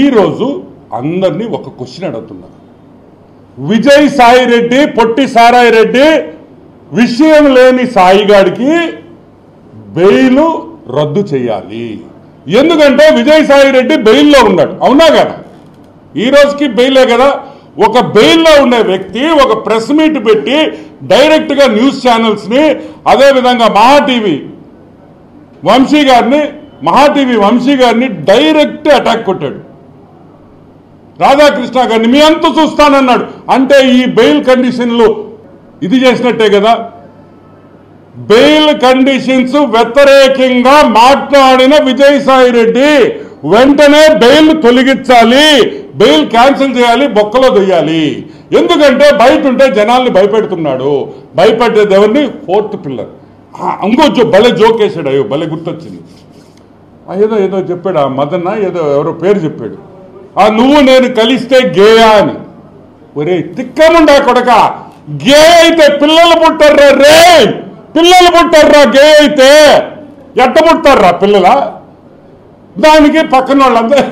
ఈరోజు అందరినీ ఒక క్వశ్చన్ అడుగుతున్నా. విజయసాయి రెడ్డి, పొట్టి సారాయి రెడ్డి విషయం లేని సాయిగాడికి బెయిల్ రద్దు చేయాలి. ఎందుకంటే విజయసాయి రెడ్డి బెయిల్లో ఉన్నాడు, అవునా కదా? ఈ రోజుకి బెయిలే కదా. ఒక బెయిల్లో ఉండే వ్యక్తి ఒక ప్రెస్ మీట్ పెట్టి డైరెక్ట్గా న్యూస్ ఛానల్స్ని, అదేవిధంగా మహాటీవీ వంశీ గారిని డైరెక్ట్ అటాక్ కొట్టాడు. రాధాకృష్ణ గారిని మీ అంత చూస్తానన్నాడు. అంటే ఈ బెయిల్ కండిషన్లు ఇది చేసినట్టే కదా. బెయిల్ కండిషన్స్ వ్యతిరేకంగా మాట్లాడిన విజయసాయి రెడ్డి వెంటనే బెయిల్ తొలగించాలి, బెయిల్ క్యాన్సిల్ చేయాలి, బొక్కలో దొయ్యాలి. ఎందుకంటే బయట ఉంటే జనాల్ని భయపెడుతున్నాడు. భయపెట్టేది ఎవరిని? Fourth pillar. ఇంకో భలే జోకేసాడు. అయ్యో భలే గుర్తొచ్చింది. ఏదో చెప్పాడు, ఆ మదన్న ఏదో ఎవరో పేరు చెప్పాడు. నువ్వు నేను కలిస్తే గేయా అని. ఒరే తిక్కముండా కొడక, గే అయితే పిల్లలు పుట్టారా రే, పిల్లలు పుట్టారా గే అయితే? ఎట్ట పుట్టారా పిల్లల? దానికి పక్కన వాళ్ళందరూ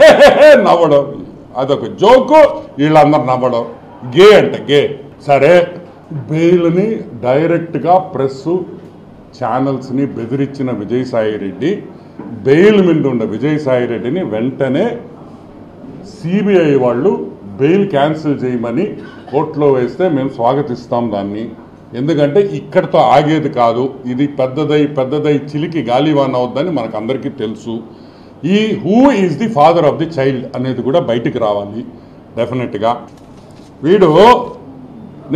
నవ్వడం, అదొక జోకు, వీళ్ళందరూ నవ్వడం. గే అంటే గే. సరే, బెయిల్ని డైరెక్ట్గా ప్రెస్ ఛానల్స్ని బెదిరించిన విజయసాయి రెడ్డి, బెయిల్ మీద ఉన్న విజయసాయి రెడ్డిని వెంటనే సిబిఐ వాళ్ళు బెయిల్ క్యాన్సిల్ చేయమని కోర్టులో వేస్తే మేము స్వాగతిస్తాం దాన్ని. ఎందుకంటే ఇక్కడితో ఆగేది కాదు, ఇది పెద్దదై చిలికి గాలివాన్ అవుద్దని మనకు అందరికీ తెలుసు. ఈ who is the father of the child అనేది కూడా బయటికి రావాలి డెఫినెట్గా. వీడు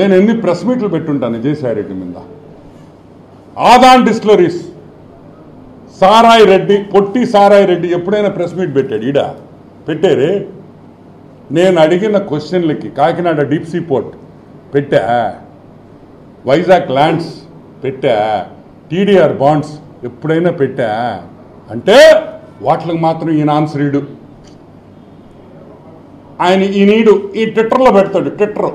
నేను ఎన్ని ప్రెస్ మీట్లు పెట్టుంటాను విజయసాయి రెడ్డి మీద. ఆదాన్ డిస్టిలరీస్ సారాయి రెడ్డి, పొట్టి సారాయి రెడ్డి ఎప్పుడైనా ప్రెస్ మీట్ పెట్టాడు? ఈడ పెట్టారే. నేను అడిగిన క్వశ్చన్లకి కాకినాడ డీప్ సీ పోర్ట్ పెట్టా, వైజాగ్ ల్యాండ్స్ పెట్టా, టీడీఆర్ బాండ్స్ ఎప్పుడైనా పెట్టా అంటే వాటికి మాత్రం ఈయన ఆన్సర్ ఈడు. ఈయనీడు ఈ ట్విట్టర్లో పెడతాడు. ట్విట్టర్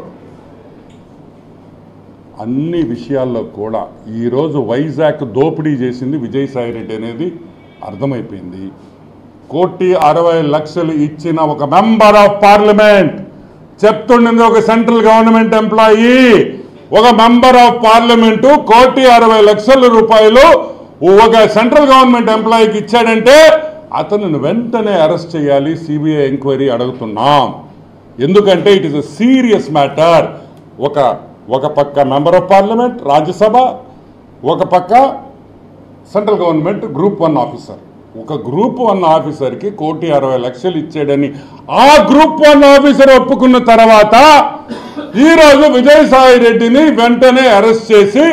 అన్ని విషయాల్లో కూడా ఈరోజు వైజాగ్ దోపిడీ చేసింది విజయసాయి రెడ్డి అనేది అర్థమైపోయింది. 1,60,00,000 ఇచ్చిన ఒక మెంబర్ ఆఫ్ పార్లమెంట్, చెప్తుండింది ఒక సెంట్రల్ గవర్నమెంట్ ఎంప్లాయీ, ఒక మెంబర్ ఆఫ్ పార్లమెంటు 1,60,00,000 రూపాయలు ఒక సెంట్రల్ గవర్నమెంట్ ఎంప్లాయీకి ఇచ్చాడంటే అతను వెంటనే అరెస్ట్ చేయాలి, సిబిఐ ఎంక్వైరీ అడుగుతున్నాం. ఎందుకంటే it is a serious matter. ఒక పక్క మెంబర్ ఆఫ్ పార్లమెంట్, రాజ్యసభ, ఒక పక్క సెంట్రల్ గవర్నమెంట్ గ్రూప్ 1 ఆఫీసర్. ఒక గ్రూప్ 1 ఆఫీసర్కి 1,60,00,000 ఇచ్చాడని ఆ గ్రూప్ 1 ఆఫీసర్ ఒప్పుకున్న తర్వాత ఈరోజు విజయసాయి రెడ్డిని వెంటనే అరెస్ట్ చేసి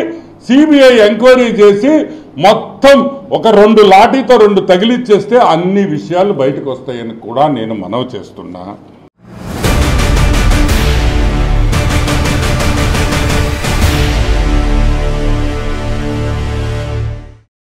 సిబిఐ ఎంక్వైరీ చేసి మొత్తం ఒక 2 లాఠీతో 2 తగిలిచ్చేస్తే అన్ని విషయాలు బయటకు వస్తాయని కూడా నేను మనవి చేస్తున్నా.